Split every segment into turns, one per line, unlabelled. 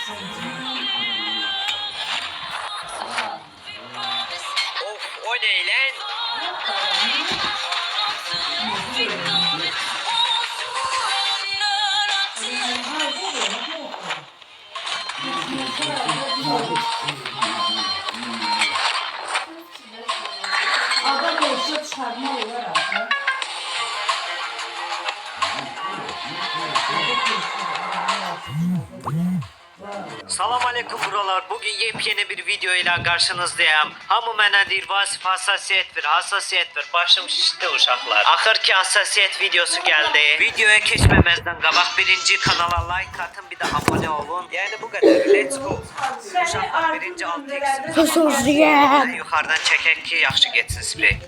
Of, o ne lan?
Adam yaşa çıkarma olarak.
Salam aleyküm buralar. Bugün yepyeni bir video ile karşınızdayım. Hamı mənə deyir Vasif hassasiyet ver, hassasiyet ver. Başım şişti uşaqlar. Axır ki hassasiyet videosu geldi. Videoya keçməməzdən qabaq birinci kanala like atın, bir de abone olun. Yani bu kadar. Let's go. Uşaqlar birinci 6x'imiz.
Hassasiyet.
Yuxarıdan çəkək ki yaxşı geçsin sprey.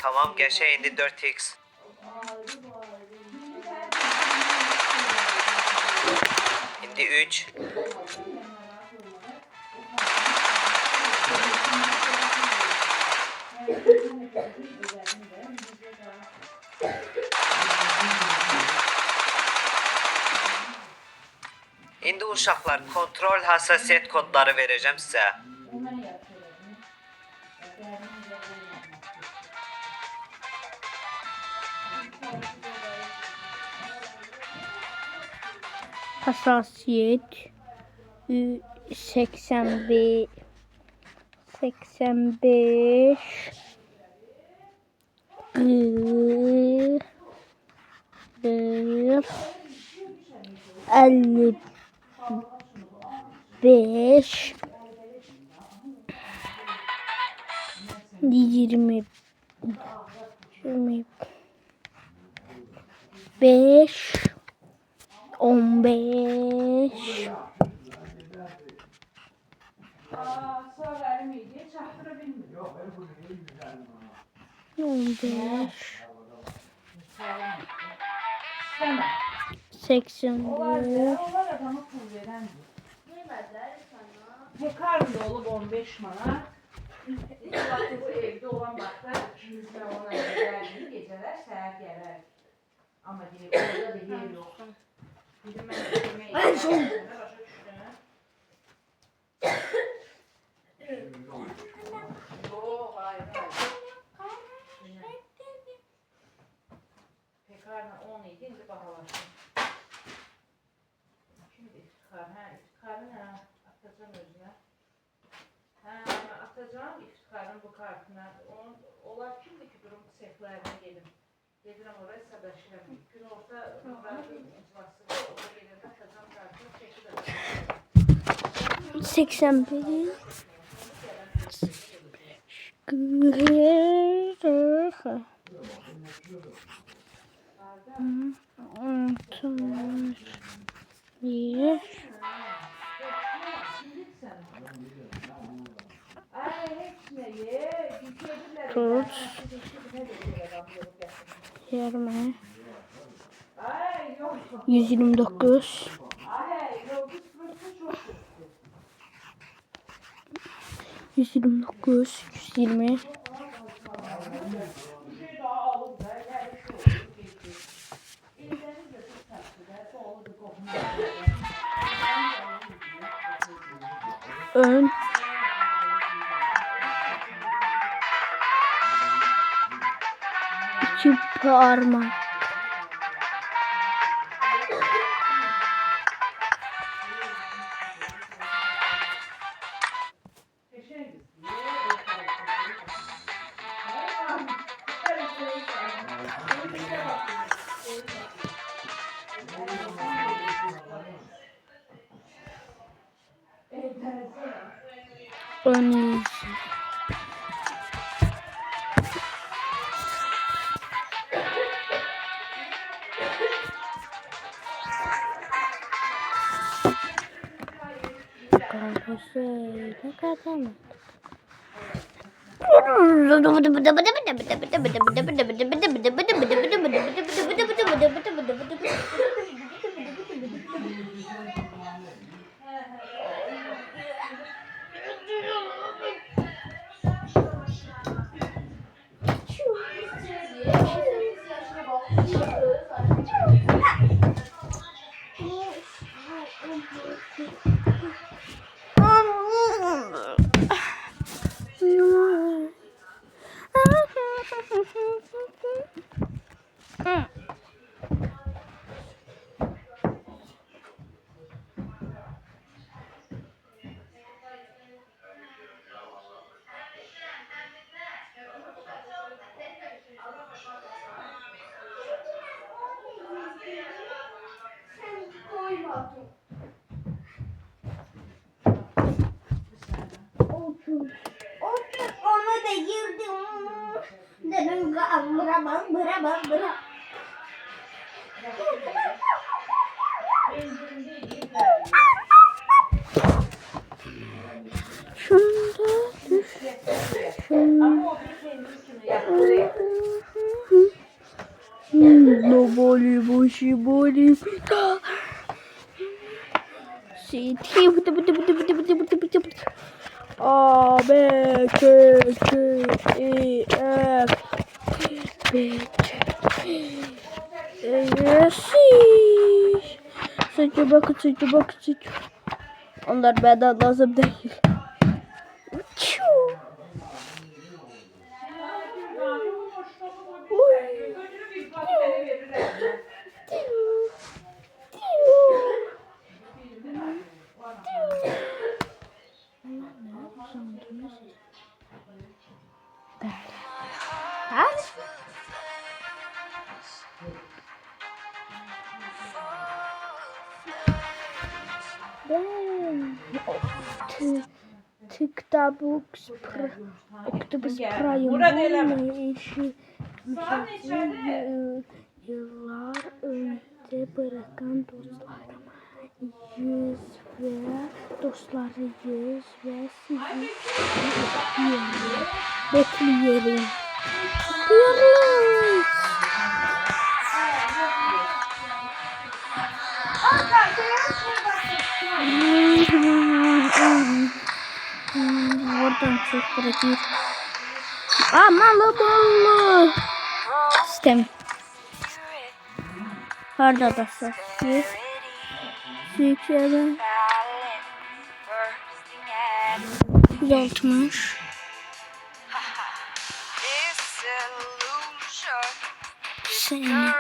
Tamam geçe indi 4x. Şimdi 3. İndi uşaqlar kontrol hassasiyet kodları vereceğim size.
Hassasiyet 85 85 55 20 25 15 15 81
Pekarlı olup 15 mana. İlk vakti bu evde olan baklar ikimizle ona giderdi. Geceler seher gelir. Ama diye orada da yer yok. Dedim ben yemeği başa düştüm. Yok hayır hayır. Pekarla 10 idi şimdi bahalaştım. Şimdi iftikarı ne? Atacağım özüne. Atacağım iftikarın bu kartına. Onlar kimdi ki durum seflerine gelin. Gedirəm oraya sadaşıram. Gün orta iclası orada gelirdə atacağım kartı çekil atacağım.
81 Tut 20 129 129 120 ön 2 parmak ön yüz ne kadar mı?
Onu da yırdım. Dedim bıra bıra.
Şunda düş.
Ama o bir kendisini yaptı.
Boli boşi boli. Siti bıdı bıdı bıdı bıdı bıdı bıdı bıdı bıdı. A, B, K, K, E, F, B, C, E, Sıcı bakın. Onlar benden lazım değil. Çiu. TikTok Octopus Prime'ın işi yıllar önce bırakan dostları yüz ve sizi bekliyorum. Diyoruz. Oradan çok bırakıyor. Amalı ballı. Sistem. Harda da sesi. Sükselen. 160. Seni.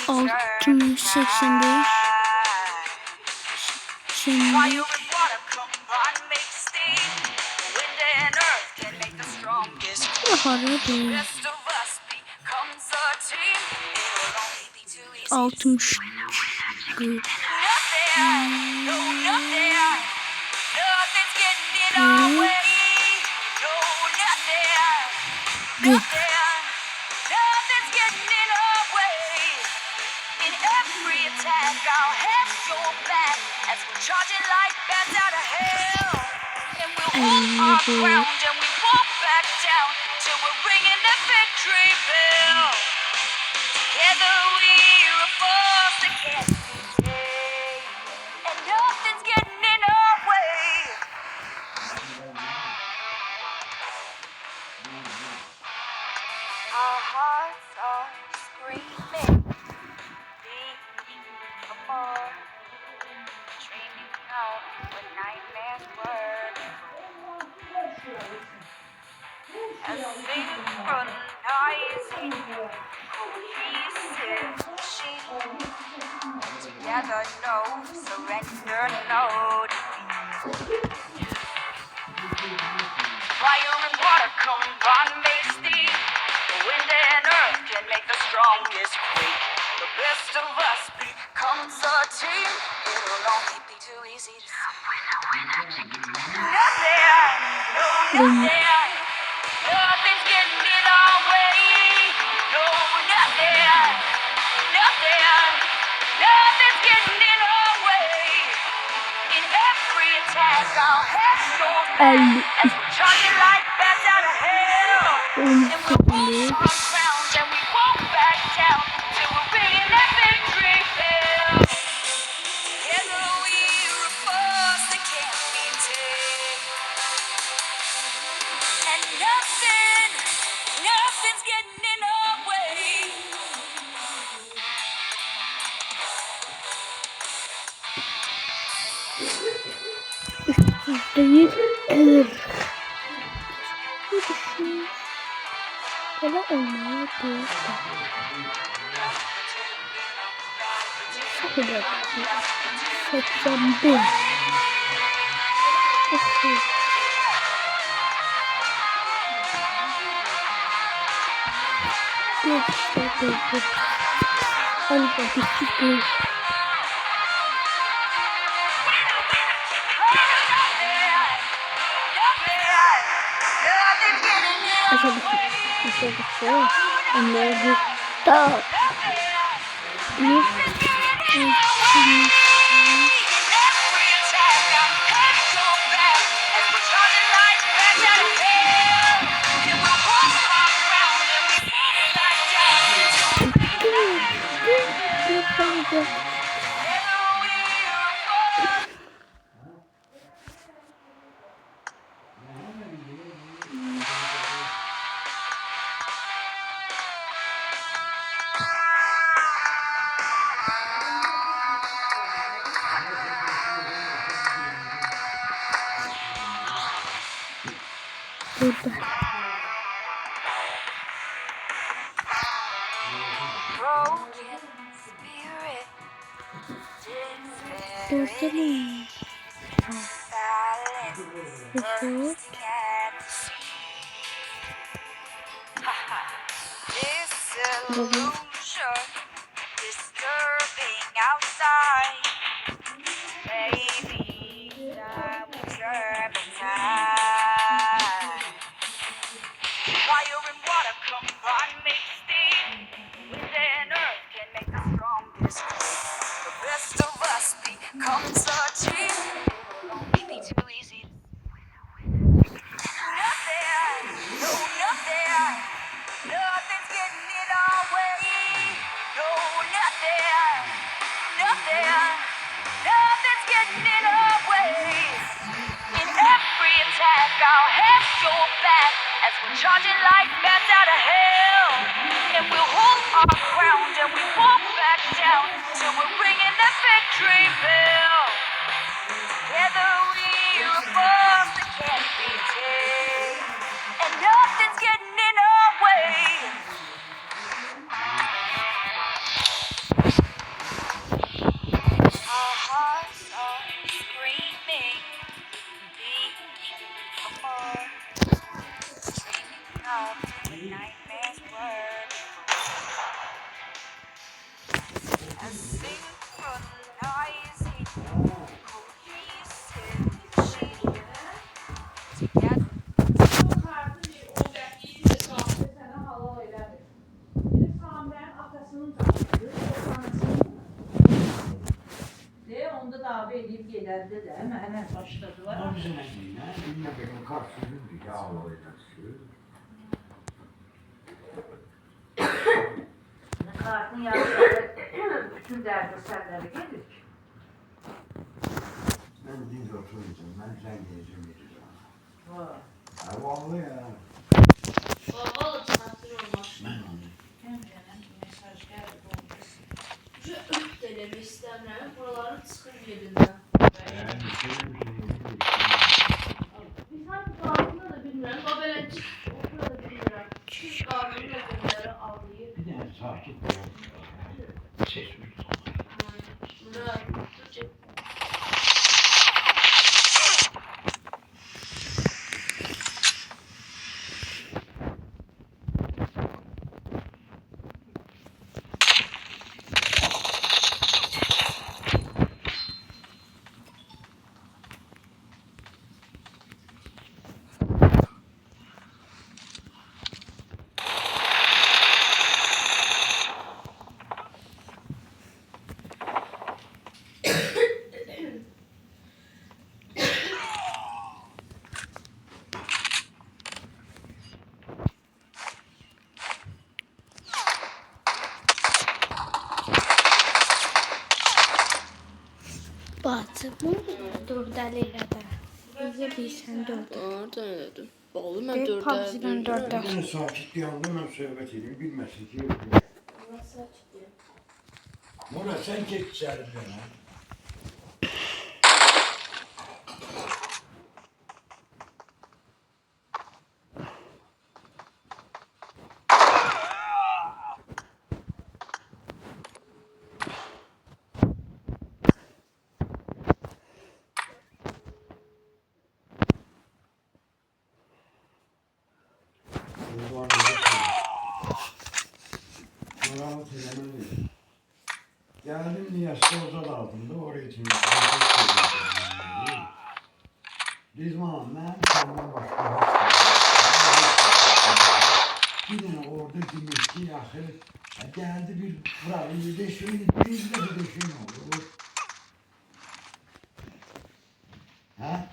685. Şimdi. Harbi. 60.
Our hearts are screaming, beating for more, dreaming of what nightmares were. As synchronizing, cohesive machine, together no surrender, no defeat. Fire and water combine make steam. Wind and earth can make the strongest quake. The best of us becomes a team. It'll only be too easy to see. Nothing's getting in our way. No, nothing's getting in our way. In every attack, our heads go back as we charge it like bats out of hell. And we walk on ground and we walk back down till we're ringing that victory bell. Together we're a force that can't be tamed. And nothing's getting in our way.
Değil. Böyle olmaya değil. Şöyle 81. Aşağıdaki onları da bir burada. Burada mı? Evet. Baba.
Disturbing outside. Maybe I will serve inside. Fire and water combine make steam. Wind and earth can make the strongest. The best of us becomes a team. It will only be too easy. Nothing, no nothing, nothing's getting in our way. No nothing, nothing, nothing's getting in our way. In every attack, our heads show back as we're charging like bats out of hell. And we'll hold our ground and we won't back down till we're ringing the victory bell. Together we are a force that can't be tamed, and nothing's getting in our way. Our hearts are screaming, beating for more, dreaming of the nightmare's word. A synchronizing, cohesive machine. Together.
Onda da edip gelirdi de hemen başladılar.
Ama bizim eline dinle benim karşımın bir yağ oynatıyor.
Kartın yazıları bütün derdi senlere gelir.
Ben dinle oturacağım, ben sen geleceğim gideceğim.
Vay.
Ha vallahi ya.
Valla sanatçı olmaz.
Ben onu.
Hem canım mesaj geldi olmasın.
Şu deneme istemem. Buraların sıkın yerinden.
Yani senin
Bir tane kartında da bilmem. Babelecik. O da bilmem. Şu kartında günleri alıyor.
bir de sakin ol. Ses
Murat. Dur çek.
Batı mı? Dörderlerde. Bize bir sen dörder.
Orada ne dedim? Oğlum ben
Ve
dörder.
PUBG'den dörder.
Ben sakit bir anda ben söhbət edeyim, bilməsin ki.
Nasıl açıklıyor?
Murat sen geç içeri bana. Geldim Niyaz'da Ozal altında oraya için. Biz ben senden başka geldi bir burayı deşiğini birinci de bir deşiğin oldu. Ha?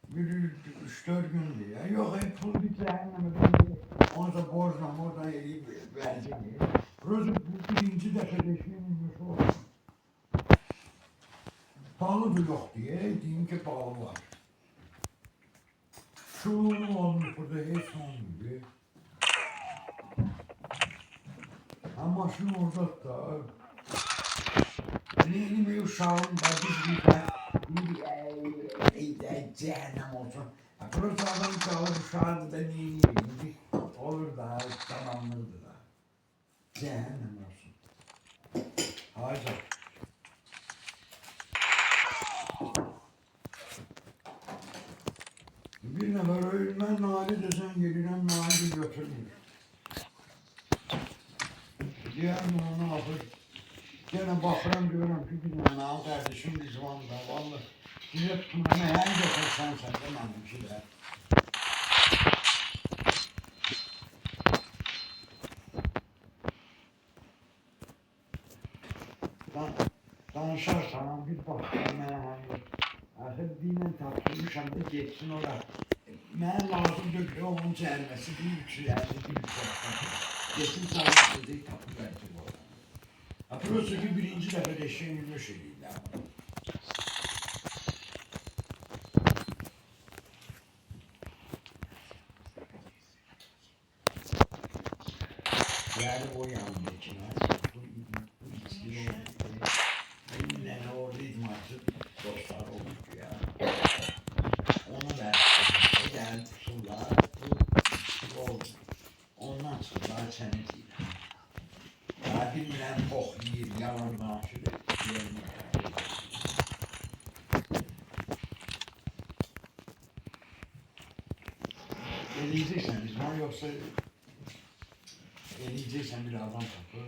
Bir 3-4 gündü ya. Yok hep pul bitirenleme beni. Ondan borçla oradan eleyip verecek. Burası bu birinci defa deşiğin inmiş oldu. Balı da yok diye diyeyim ki balı var. Şu olmuş burada hiç olmuyor. Ama şu orada da benim bir uşağım var bir cehennem olsun. Burası adam çalıp uşağını da neyini olur da tamamladı da. Cehennem olsun. Haydi. Bir nefer ölmen nali desen gelirem nali götürmüyor. Diğer ne yapır? Gene bakıram diyorum ki bir tane al kardeşim bizim anda vallahi. Size tutmamı her götürsen sen de mantıkçılar. Danışarsan bir bakıram hemen. Ahir dinen tartışmışam da geçsin oraya. Mən lazımdır ki onun çərməsi bir üçlərdi, bir üçlərdi. Geçsin sağlıqsızlığı tapı verdi bu arada. Hatırlıyorsun ki birinci dəfə deşeğini döş ediydiler. Yani o yanındakine, bu içkili oldu. Benimle oradaydım artık, dostlar olduk ya. Onu verdim, gel sular, bu oldu. Ondan sonra seni değil. Ya bilmem koklayır, yalandan sürekli yerine. Eleyeceksen biz var yoksa eleyeceksen bir adam kapı.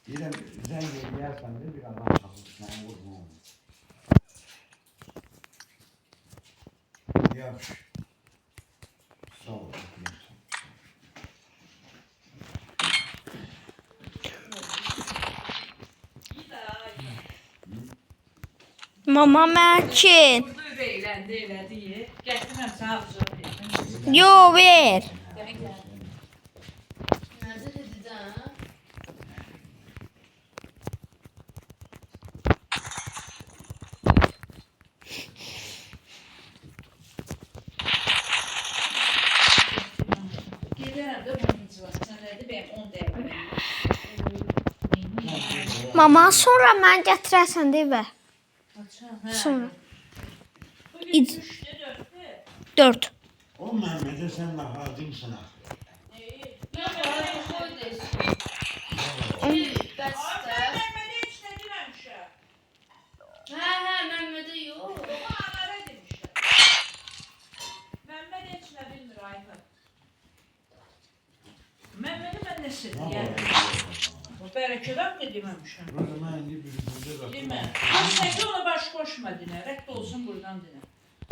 Yine zengin yersen de bir adam kapı. Yani vurma onu. Yap. Sağ ol.
Mama Merkin.
Burada eğlendi elədi. Gətirməm sənə avcı.
Yo ver.
Nerede dedi de ha?
Gedərəm də bunun icrası. Sən nədir bəyəm 10 dəqiqə.
Mama sonra mən gətirərsən də evə.
Açam,
Sonra.
Bugün
İc-
3'te 4'te.
4.
O Mehmet'e sen lahadimsin ha.
Yok oraya koy desin. Beste.
Məhmədə heç nə deməmişəm.
He he Mehmet'e yok.
Ona anara demişəm. Məhməd heç nə bilmir Ayfın. Məhmədi mən nə
Ne
istəyirəm?
yapalım?
Bu bərəkədən mi deməmişəm?
O zaman iyi bir günde
Demə.
de
Aslında ona baş qoşma dinə. Rədd olsun buradan dinə.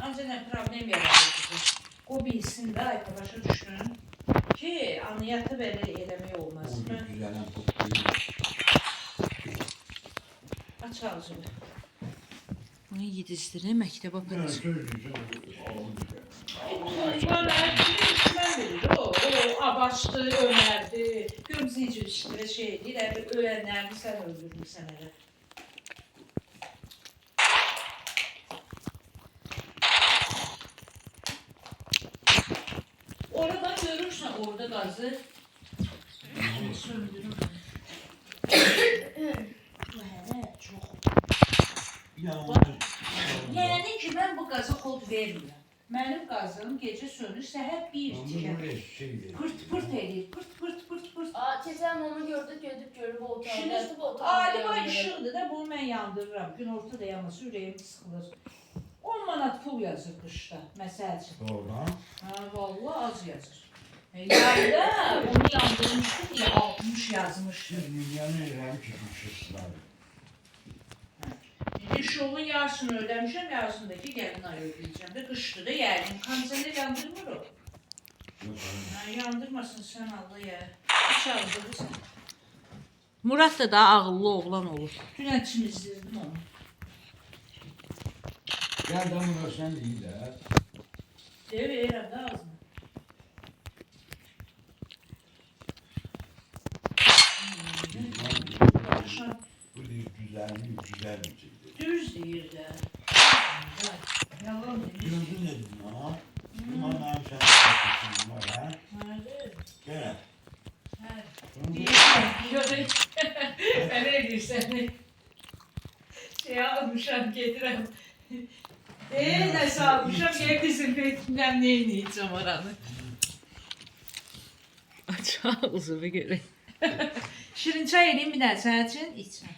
Ancaq nə problem yaradır. O bilsin də Ayfa başa düşsün ki, aniyatı belə eləmək olmaz.
o
Mən
güzelen toplayayım.
aç ağzını. Bunu yedizdirə məktəbə
Ben
aparacaq.
söyleyeceğim.
Çocuklar mən bilir. O Abaşdı, Ömərdi. Görürüz necə işlərə şey edir. Ölənlərini sən öldürmüsən elə. Orada görürsən, orada qazı. Söndürür. Hə, çox. Yəni ki, mən bu qaza xod vermirəm. Mənim qazım gecə sönür, səhər bir tikər. Pırt pırt edir, pırt pırt pırt pırt.
Aa keçen onu gördük görüp o otağında.
Şimdi
Yatıp otağında
alim ay
yandı.
işıqdır da bunu mən yandırıram. Gün ortada yanması ürəyim sıxılır. 10 manat pul yazır qışda, məsəl üçün.
Doğrudan.
Ha, vallahi az yazır. Yayda onu yandırmışdım ya 60 yazmışdı.
Siz milyoner hem çıkmışsınız.
İndi uşağın yarısını ödemişim, yarısındaki gelin ay ödeyeceğim de kışlı da yani. Kanseler yandırmır o. Yani yandırmasın sen Allah ya. Hiç aldırırsan. Murat da daha ağıllı oğlan olur. Dünən çimizdirdim onu.
Gel de bunu sen değil de.
Dev herhalde ağzına. Akşam
Bu değil güzel mi? Güzel bir şeydi.
düz deyir de. Yalan demiş.
Gördün dedim ha. Bunlar ne yapacağını var ha.
Nerede?
Gel.
Diye ben öyle seni. Şey almışam getirem. Ne salmışam getirsin betimden neyini yiyeceğim oranı. Aç ağzımı göreyim. Şirin çay edeyim bir daha sen için içme.